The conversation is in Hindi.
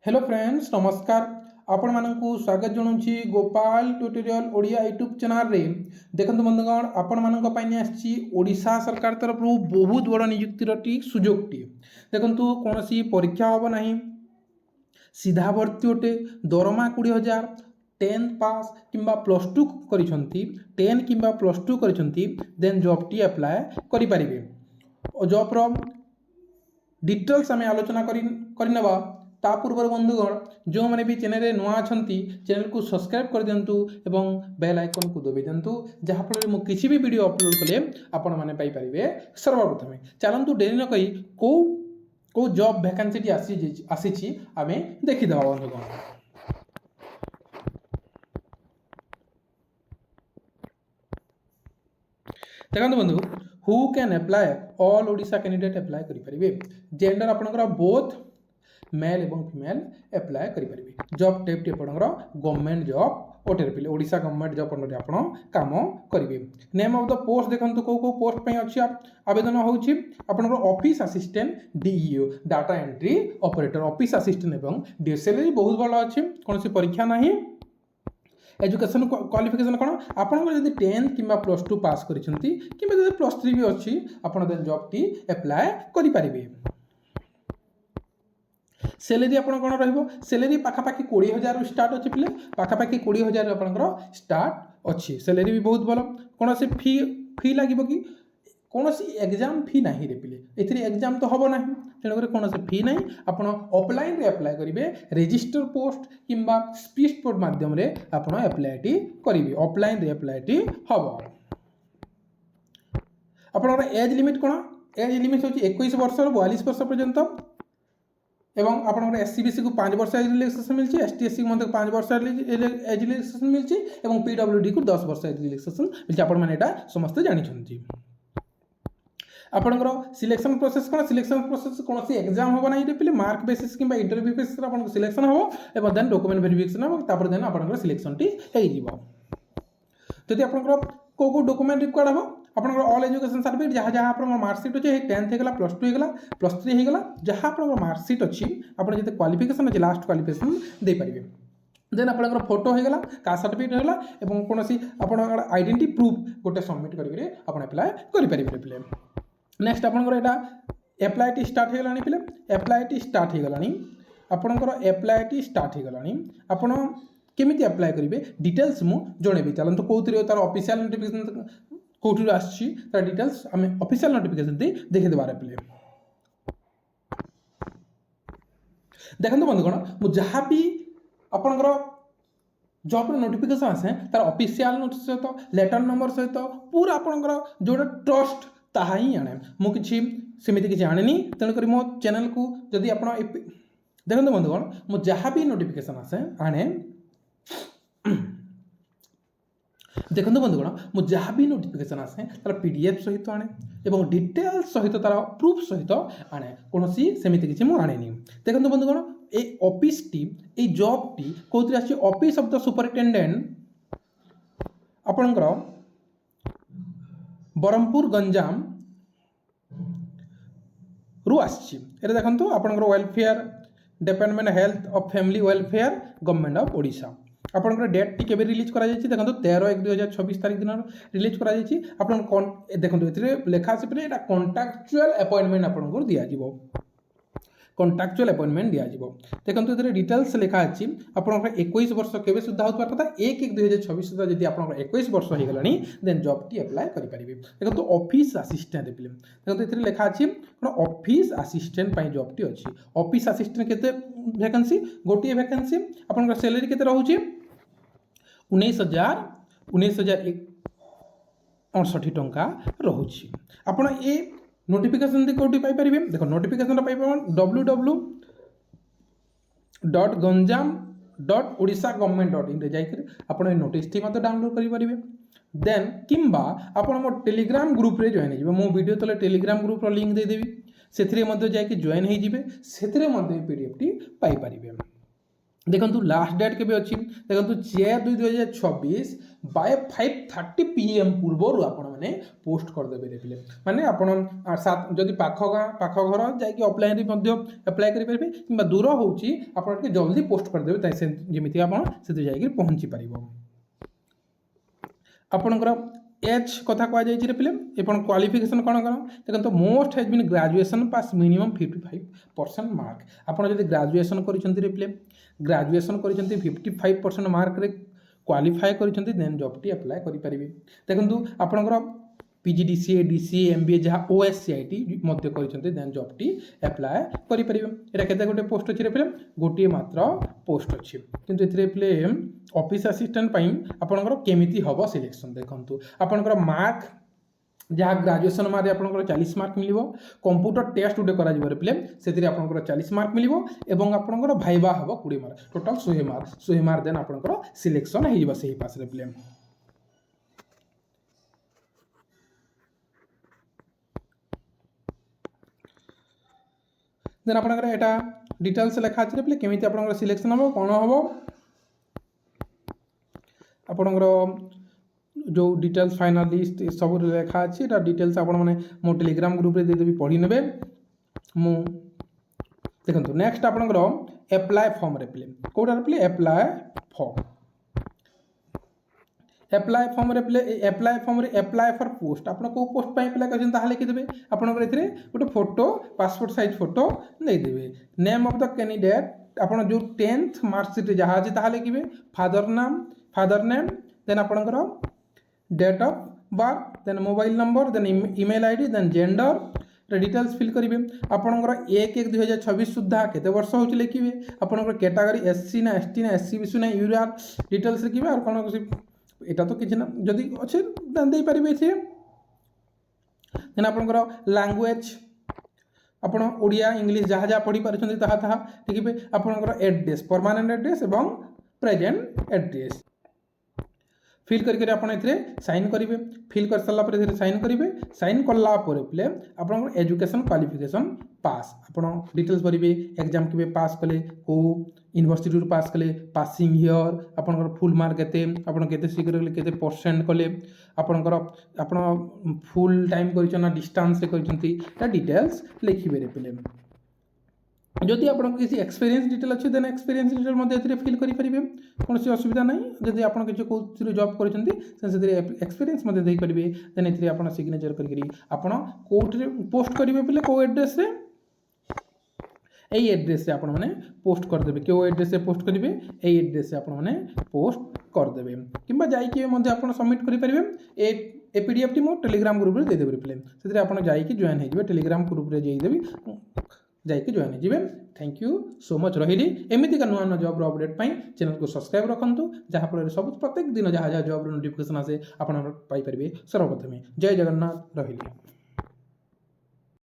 हेलो फ्रेंड्स नमस्कार आपण मानकु स्वागत जनाऊँगी Gopal tutorial Odia YouTube channel रे। देखंतु बंधुगण आपण मानक पई आछि ओडिशा सरकार तरफ बहुत बड़ नियुक्तिर सुजोगटी। देखंतु कोनोसी परीक्षा होबो नाही, सीधा भर्ती ओटे, दरमा 20,000, 10 पास किंबा +2 करिसंती, 10 किंबा +2 करिसंती देन जॉब टी अप्लाई करि परिबे। जॉब रो डिटेल्स आम आलोचना करनेबा ता पूर्व बंधुगण जो मैंने भी चैनल रे नुआ अछंती चैनल को सब्सक्राइब कर दिंतु एवं बेल आइकन को दबाई दिंतु जहाँफल मु किसी भी वीडियो अपलोड कले आपण मैंने पाई परिबे सर्वप्रथम। चलतु डेरी न कही को को जॉब वैकेंसी आसी आम देखीदे बंधुगण। देखो बंधु who can apply all Odisha candidate apply करें। जेंडर आपंकर बोथ मेल एवं फीमेल अप्लाई करें। जॉब टाइप टी आपंकर गवर्नमेंट जॉब ओटे पे ओडिशा गवर्नमेंट जॉब अंडर आप काम करेंगे। नेम ऑफ द पोस्ट देखो कौ पोस्ट पे अच्छी आवेदन होकर office assistant DEO data entry operator office assistant एवं सैलरी बहुत भल अच्छी कौन परीक्षा ना। एजुकेशन क्वालिफिकेशन कौन आपंकर जब 10 कि +2 पास करछंती कि +3 भी अच्छी आप जॉब टी अप्लाई करें। सैलरी आप कौन रैलरी पाखापाखि 20,000 स्टार्ट अच्छे पे पाखापाखि 20,000 आप स्टार्ट अच्छी सैलरी भी बहुत भल। कौन से फी लगे कि कौन एग्जाम फी ना रे पे ए एग्जाम तो हम ना तेणुक कौन से फी ना आप ऑफलाइन अप्लाई करेंगे। रजिस्टर पोस्ट कि स्पीड पोस्ट मध्यम आप अप्लाई टी करेंगे ऑफलाइन अप्लाई टी हम। आप एज लिमिट कौन एज लिमिट हो 21 वर्ष 42 वर्ष पर्यंत एवं आप एससी बीसी को 5 वर्ष एज रिलैक्सेशन मिलती एसटी एससी को 5 वर्ष एज रिलैक्सेशन मिलती और पीडब्ल्यूडी को 10 वर्ष एज रिलैक्सेशन मिलती। आप समस्त जानते आपंकर सिलेक्शन प्रोसेस कौन सिलेक्शन प्रोसेस कौन एग्जाम हम ना पे मार्क बेसिस कि इंटरव्यू बेसिस आप सिलेक्शन हम और देन डॉक्यूमेंट वेरिफिकेशन हम देन आप सिलेक्शन टी जदि आपंकर को डॉक्यूमेंट रिक्वायर्ड हम आपंकर ऑल एजुकेशन सर्टिफिकेट जहाँ जहाँ आप मार्कसीट अच्छे 10th होगा +2 होगा +3 होगा जहाँ आप मार्कसीट अच्छी आप जो क्वालिफिकेशन अच्छे लास्ट क्वालिफिकेशन दे पारे। देन आपंकर फोटो होगा कास्ट सर्टिफिकेट होगा और कौन आप आइडेंटिटी प्रूफ गोटे सबमिट करके आप अप्लाई करेंगे। नेक्स्ट आपंकर यहाँ अप्लाई टी स्टार्ट होगा पे अप्लाई टी स्टार्ट होगा आपंकर अप्लाई टी स्टार्ट होगा आपड़ केमी अप्लाई करेंगे डिटेल्स मुझे जनइबी। चलते कौन तार ऑफिशियल नोटिफिकेशन कौटू आसी डिटेल्स आम ऑफिशियल नोटिफिकेशन देखीदेवार पे। देखो बंधुगण मुझे जहाँ भी आपंकर जॉब नोटिफिकेशन आसे तार ऑफिशियल नोटिस सहित लेटर नंबर सहित पूरा आपंकर जोटा ट्रस्ट ताहा ही आने मुझे सेमती किसी आने तेणुक मो चैनल को जदि आप देखते बंधुगण मुझे जहाँ भी नोटिफिकेशन आसे आने देखो बंधुगण मुझे जहाँ भी नोटिफिकेशन आसे तार पीडीएफ सहित आने और डिटेल्स सहित तार प्रूफ सहित आने कौन सेमती किसी मुझे आने। देखो बंधुगण ये ऑफिस टी ये जॉब टी कौन आसी ऑफिस ऑफ द सुपरिटेडेंट आपणकर ब्रह्मपुर गंजाम रु आसी देखो आपणकर welfare department health of family welfare government of Odisha आपंकर डेट टी के रिलीज कर देखो 13/1/2026 तारीख दिन रिलीज कर देखो लेखा आसे पे कॉन्ट्रैक्चुअल अपॉइंटमेंट आपको दिज्व कॉन्ट्रैक्चुअल अपॉइंटमेंट दिज्व। देखो ये डिटेल्स लिखा अच्छी आपंकर 21 वर्ष के सुधा होता कथा 1/1/2026 सुधा जब आप 21 वर्ष हो गला देन जॉब टी अप्लाई करेंगे। देखो ऑफिस असिस्टेंट पे देखो ये लिखा अच्छी ऑफिस असिस्टेंट जॉब टी अच्छी ऑफिस असिस्टेंट के वैकेंसी गोटे वैकेंसी आपंकर सैलरी के रोचे 19,068 टंका रोचे। आपड़ ये नोटिफिकेशन कौटी पाइपर देखो नोटिफिकेशन www.ganjam.odisha.government.in जाकर आप नोटिस डाउनलोड करेंगे। देन किंबा आप मो टेलीग्राम ग्रुप रे जॉइन हो मो वीडियो तले टेलीग्राम ग्रुप लिंक देदेवी से जाकि जॉइन हो पीडीएफ टी पाइपर। देखो लास्ट डेट के अच्छी देखो 4/2/2024 बाय 5:30 PM पूर्वर आपण मैंने पोस्ट करदेवे रे पिले माने आपण जदि पाख गाँ पाख घर जाकि ऑफलाइन अप्लाई करेंगे कि दूर होची आपण के जल्दी पोस्ट करदेवे जमी आप जाकि पहुँची पार आपणकर एज कथा कहुई पिले एपण क्वालिफिकेशन कौन कौन देखो most has been graduation pass minimum 55% mark आपड़ जब ग्रेजुएशन करें पिले ग्रेजुएशन कर 55% मार्क रे क्वालिफाए कर देन जॉब टी अप्लाई करेंगे देखो आपणकर PGDCA DCA MBA जहाँ OSCIT मध्य कर देन जॉब टी अप्लाई करेंगे यहाँ केते गोटे पोस्ट अच्छे पिले गोटे मात्र पोस्ट अच्छी किंतु एथिरे ऑफिस असिस्टेंट आपणकर केमिति हम सिलेक्शन देखो आपणकर मार्क जहाँ ग्रेजुएशन मार्क आपंकर 40 मार्क मिल कंप्यूटर टेस्ट गोटे कर पिले से आपंकर 40 मार्क मिल और आपंकर भाइबा हम 20 मार्क टोटाल 100 मार्क देन आपंकर सिलेक्शन हो पास पिले देन आपंकर यहाँ डिटेल्स लिखा अच्छे पिले केमी आपंकर सिलेक्शन हम कौन हम आपंकर जो डिटेल्स फाइनालिस्ट सब लिखा अच्छी डिटेल्स आपण मैंने मो टेलीग्राम ग्रुप रे देदेवी पढ़ी ने मु देखो नेक्स्ट आपंकर एप्लाय फॉर्म रे पिले कौटार पिले एप्लाय फॉर्म रे पिले एप्लाय फॉर्म रे एप्लाय फॉर पोस्ट आप पोस्ट पिला कहते लिखिदेवे आपंकर ये गोटे फोटो पासपोर्ट साइज फोटो नहीं देवे नेम ऑफ द कैंडिडेट आप जो 10th मार्कशीट जहाँ अच्छे ताहा लिखिए फादर नेम देन आपंकर date of birth then mobile number then email ID then gender details fill करेंगे आपंकर 1/1/2026 सुधा केते वर्ष हो लिखिए आपंकर कैटेगरी SC ना ST ना SC BC ना यूआर डिटेल्स लिखिए और कौन यहाँ तो किसी ना जदि अच्छे दे पारे देन आपंकर लैंग्वेज आपण ओडिया इंग्लिश जहाँ जहाँ पढ़ी पार्टी लिखिए आपंकर एड्रेस परमानेंट एड्रेस और प्रेजेंट एड्रेस फिल करके आपन एथिरे साइन करेंगे फिल कर सारा पर साइन करेंगे साइन कला पिले आप एजुकेशन क्वालिफिकेशन पास आप डिटेल्स भरेंगे एग्जाम के पास कले को यूनिवर्सिटी पास कले पासिंग ईयर आपंकर फुल मार्क के शीघ्र के परसेंट कले आपंकर आप फुल टाइम कर डिस्टेंस कर डिटेल्स लिखिबे रे पिले जदि आप किसी एक्सपीरियंस डिटेल अच्छे देन एक्सपीरियंस डिटेल फिल करेंगे कौन असुविधा ना जदि आप किसी कौन जॉब कर एक्सपीरियंस देपारे देन ये आप सिग्नेचर करोटे पोस्ट करेंगे पे कौ एड्रेस यही एड्रेस से आपण मैंने पोस्ट करदे क्यों एड्रेस से पोस्ट करेंगे यही एड्रेस से आपण मैंने पोस्ट करदे कि जाइए सबमिट करेंगे ए PDF टी मो टेलीग्राम ग्रुप रे देदेबे प्ले से आप जॉइन हो टेलीग्राम ग्रुप रे जाइदेवी जाइए जॉइन हो थैंक यू सो मच रही एमती का नुआ नुआ जॉब अपडेट चैनल को सब्सक्राइब रखुँ जहाँफल सब प्रत्येक दिन जहाँ जहाँ जॉब नोटिफिकेशन आसे आप सर्वप्रथमें जय जगन्नाथ रही।